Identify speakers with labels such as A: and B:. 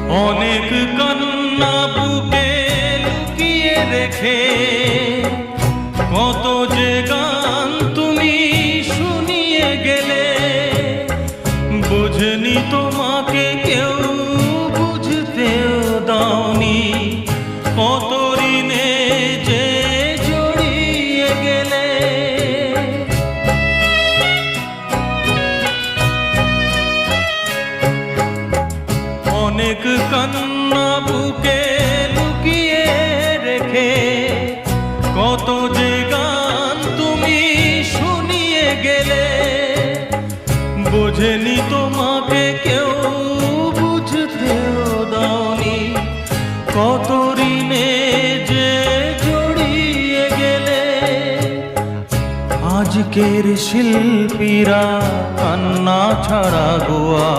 A: অনেক কান্না বুকে লুকিয়ে রেখে কত যে গান তুমি শুনিয়ে গেলে, বুঝনি তোমাকে কেউ বুঝতেও দাওনি, কত ঋণে যে জড়িয়ে গেলে। অনেক কান্না বুকে লুকিয়ে রেখে কত যে গান তুমি শুনিয়ে গেলে, বোঝেনি তোমাকে কেউ বুঝতেও দাওনি, কত ঋণে যে জড়িয়ে গেলে। আজকের শিল্পীরা কান্না ছাড়া গোয়া